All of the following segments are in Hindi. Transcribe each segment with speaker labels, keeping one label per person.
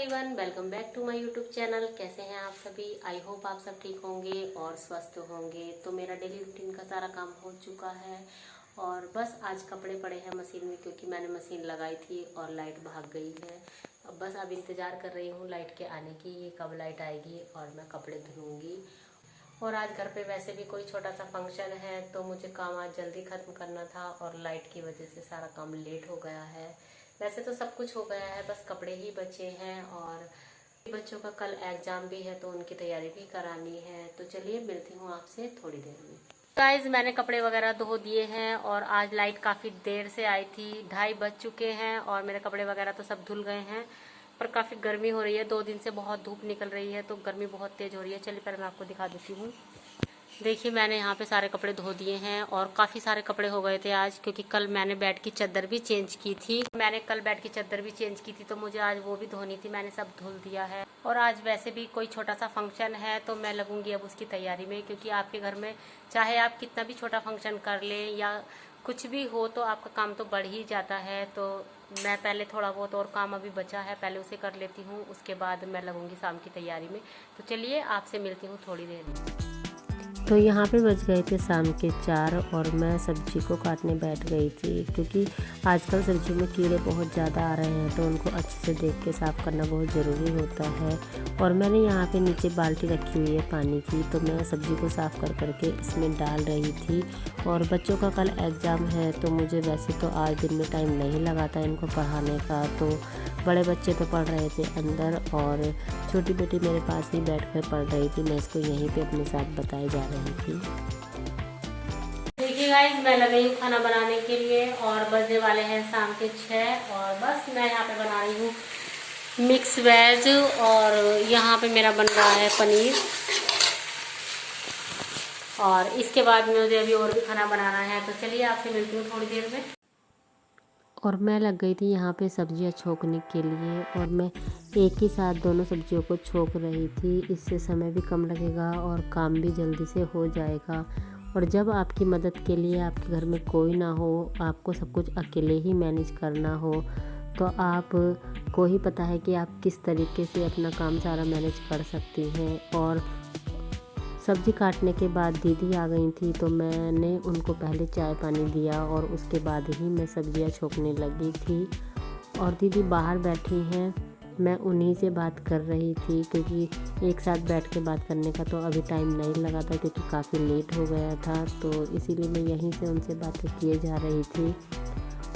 Speaker 1: Everyone, welcome back to my YouTube channel. कैसे हैं आप सभी? आई होप आप सब ठीक होंगे और स्वस्थ होंगे। तो मेरा डेली रूटीन का सारा काम हो चुका है और बस आज कपड़े पड़े हैं मशीन में, क्योंकि मैंने मशीन लगाई थी और लाइट भाग गई है। अब बस अब इंतज़ार कर रही हूँ लाइट के आने की, ये कब लाइट आएगी और मैं कपड़े धुलूँगी। और आज घर पे वैसे भी कोई छोटा सा फंक्शन है, तो मुझे काम आज जल्दी ख़त्म करना था और लाइट की वजह से सारा काम लेट हो गया है। वैसे तो सब कुछ हो गया है, बस कपड़े ही बचे हैं और बच्चों का कल एग्ज़ाम भी है तो उनकी तैयारी भी करानी है। तो चलिए मिलती हूँ आपसे थोड़ी देर में। गाइस, मैंने कपड़े वगैरह धो दिए हैं और आज लाइट काफ़ी देर से आई थी, 2:30 बज चुके हैं और मेरे कपड़े वगैरह तो सब धुल गए हैं। पर काफ़ी गर्मी हो रही है, 2 दिन से बहुत धूप निकल रही है तो गर्मी बहुत तेज़ हो रही है। चलिए पहले मैं आपको दिखा देती हूँ। देखिए, मैंने यहाँ पे सारे कपड़े धो दिए हैं और काफ़ी सारे कपड़े हो गए थे आज, क्योंकि कल मैंने बेड की चादर भी चेंज की थी। तो मुझे आज वो भी धोनी थी, मैंने सब धुल दिया है। और आज वैसे भी कोई छोटा सा फंक्शन है तो मैं लगूंगी अब उसकी तैयारी में, क्योंकि आपके घर में चाहे आप कितना भी छोटा फंक्शन कर लें या कुछ भी हो तो आपका काम तो बढ़ ही जाता है। तो मैं पहले थोड़ा बहुत और काम अभी बचा है, पहले उसे कर लेती हूँ, उसके बाद मैं लगूंगी शाम की तैयारी में। तो चलिए आपसे मिलती हूँ थोड़ी देर में।
Speaker 2: तो यहाँ पे बज गए थे शाम के 4 और मैं सब्जी को काटने बैठ गई थी, क्योंकि आजकल सब्जी में कीड़े बहुत ज़्यादा आ रहे हैं तो उनको अच्छे से देख के साफ़ करना बहुत ज़रूरी होता है। और मैंने यहाँ पे नीचे बाल्टी रखी हुई है पानी की, तो मैं सब्जी को साफ़ कर करके इसमें डाल रही थी। और बच्चों का कल एग्ज़ाम है तो मुझे वैसे तो आज दिन में टाइम नहीं लगा था इनको पढ़ाने का, तो बड़े बच्चे तो पढ़ रहे थे अंदर और छोटी बेटी मेरे पास ही बैठकर पढ़ रही थी। मैं इसको यहीं पे अपने साथ बताए जा रही थी।
Speaker 1: देखिए गाइस, मैं लग गई हूँ खाना बनाने के लिए और बजने वाले हैं शाम के 6 और बस मैं यहाँ पे बना रही हूँ मिक्स वेज और यहाँ पे मेरा बन रहा है पनीर। और इसके बाद मुझे अभी और भी खाना बनाना है, तो चलिए आपसे मिलती हूँ थोड़ी देर में।
Speaker 2: और मैं लग गई थी यहाँ पे सब्जियाँ छोंकने के लिए और मैं एक ही साथ दोनों सब्जियों को छोंक रही थी। इससे समय भी कम लगेगा और काम भी जल्दी से हो जाएगा। और जब आपकी मदद के लिए आपके घर में कोई ना हो, आपको सब कुछ अकेले ही मैनेज करना हो, तो आप को ही पता है कि आप किस तरीके से अपना काम सारा मैनेज कर सकती हैं। और सब्ज़ी काटने के बाद दीदी आ गई थी तो मैंने उनको पहले चाय पानी दिया और उसके बाद ही मैं सब्जियां छोंकने लगी थी। और दीदी बाहर बैठी हैं, मैं उन्हीं से बात कर रही थी, क्योंकि एक साथ बैठ के बात करने का तो अभी टाइम नहीं लगा था, क्योंकि काफ़ी लेट हो गया था, तो इसीलिए मैं यहीं से उनसे बातें किए जा रही थी।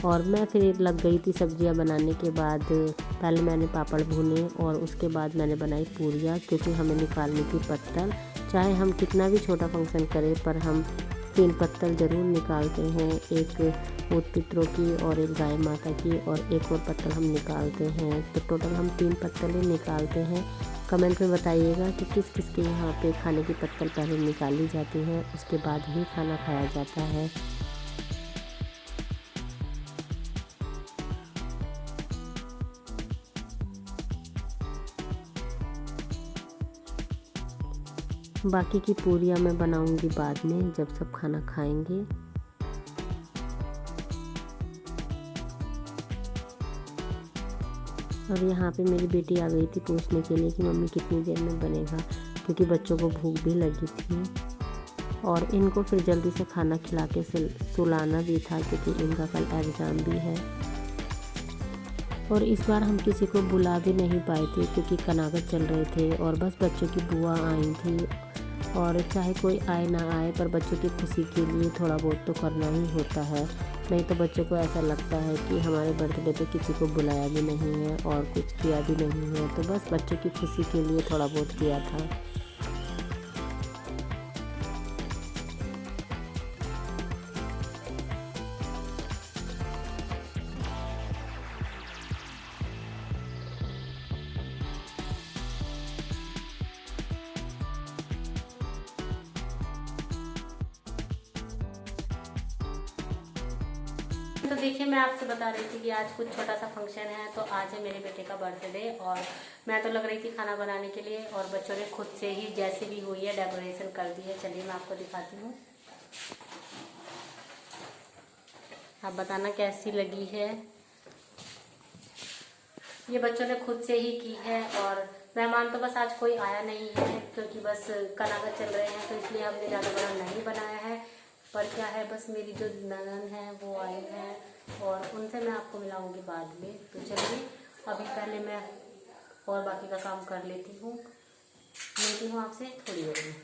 Speaker 2: और मैं फिर लग गई थी सब्जियां बनाने के बाद। पहले मैंने पापड़ भूने और उसके बाद मैंने बनाई पूरियाँ, क्योंकि हमें निकालनी थी पत्तल। चाहे हम कितना भी छोटा फंक्शन करें पर हम 3 पत्तल ज़रूर निकालते हैं, एक भूत पितरों की और एक गाय माता की और एक और पत्तल हम निकालते हैं। तो टोटल हम 3 पत्तल ही निकालते हैं। कमेंट में बताइएगा कि किस किस के यहाँ पे खाने की पत्तल पहले निकाली जाती हैं, उसके बाद ही खाना खाया जाता है। बाकी की पूरियाँ मैं बनाऊंगी बाद में, जब सब खाना खाएंगे। और यहाँ पे मेरी बेटी आ गई थी पूछने के लिए कि मम्मी कितनी देर में बनेगा, क्योंकि बच्चों को भूख भी लगी थी और इनको फिर जल्दी से खाना खिला के सुलाना भी था, क्योंकि इनका कल एग्ज़ाम भी है। और इस बार हम किसी को बुला भी नहीं पाए थे, क्योंकि कनागत चल रहे थे और बस बच्चों की बुआ आई थी। और चाहे कोई आए ना आए, पर बच्चों की खुशी के लिए थोड़ा बहुत तो करना ही होता है, नहीं तो बच्चों को ऐसा लगता है कि हमारे बर्थडे पे किसी को बुलाया भी नहीं है और कुछ किया भी नहीं है। तो बस बच्चों की खुशी के लिए थोड़ा बहुत किया था।
Speaker 1: तो देखिए, मैं आपसे बता रही थी कि आज कुछ छोटा सा फंक्शन है, तो आज है मेरे बेटे का बर्थडे और मैं तो लग रही थी खाना बनाने के लिए और बच्चों ने खुद से ही जैसे भी हुई है डेकोरेशन कर दी है। चलिए मैं आपको दिखाती हूँ, आप बताना कैसी लगी है। ये बच्चों ने खुद से ही की है। और मेहमान तो बस आज कोई आया नहीं है, क्योंकि बस कलाकार चल रहे हैं, तो इसलिए हमने ज़्यादा बड़ा नहीं बनाया है। पर क्या है, बस मेरी जो ननद है वो आए हैं और उनसे मैं आपको मिलाऊंगी बाद में। तो चलिए अभी पहले मैं और बाकी का काम कर लेती हूँ, मिलती हूँ आपसे थोड़ी देर में।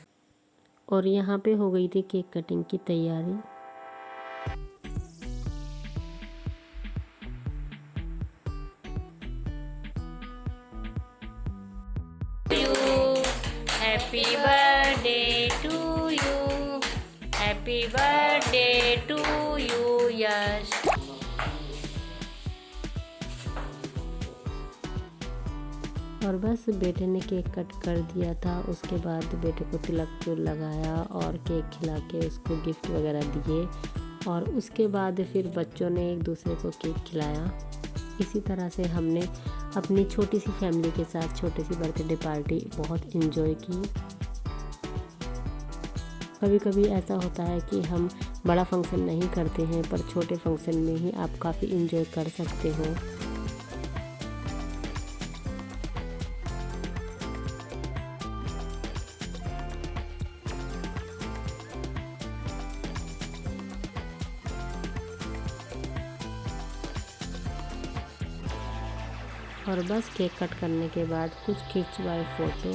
Speaker 2: और यहाँ पे हो गई थी केक कटिंग की तैयारी।
Speaker 1: Happy birthday to you, happy birthday to you Yash.
Speaker 2: और बस बेटे ने केक कट कर दिया था। उसके बाद बेटे को तिलक लगाया और केक खिला के उसको गिफ्ट वगैरह दिए। और उसके बाद फिर बच्चों ने एक दूसरे को केक खिलाया। इसी तरह से हमने अपनी छोटी सी फैमिली के साथ छोटी सी बर्थडे पार्टी बहुत इन्जॉय की। कभी कभी ऐसा होता है कि हम बड़ा फंक्शन नहीं करते हैं, पर छोटे फंक्शन में ही आप काफ़ी इन्जॉय कर सकते हो। और बस केक कट करने के बाद कुछ खिंचवाए फ़ोटो।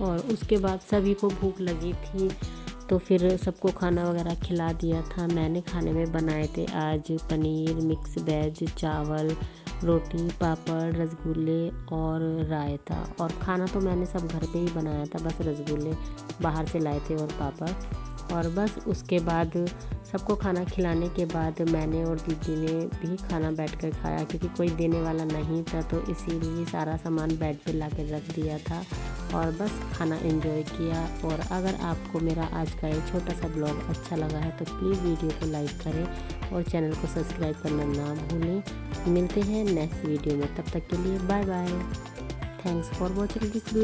Speaker 2: और उसके बाद सभी को भूख लगी थी, तो फिर सबको खाना वगैरह खिला दिया था। मैंने खाने में बनाए थे आज पनीर, मिक्स वेज, चावल, रोटी, पापड़, रसगुल्ले और रायता। और खाना तो मैंने सब घर पे ही बनाया था, बस रसगुल्ले बाहर से लाए थे और पापड़। और बस उसके बाद सबको खाना खिलाने के बाद मैंने और दीदी ने भी खाना बैठकर खाया, क्योंकि कोई देने वाला नहीं था, तो इसीलिए सारा सामान बेड पे ला कर रख दिया था और बस खाना एंजॉय किया। और अगर आपको मेरा आज का ये छोटा सा ब्लॉग अच्छा लगा है तो प्लीज़ वीडियो को लाइक करें और चैनल को सब्सक्राइब करना ना भूलें। मिलते हैं नेक्स्ट वीडियो में, तब तक के लिए bye bye. Thanks for watching this video.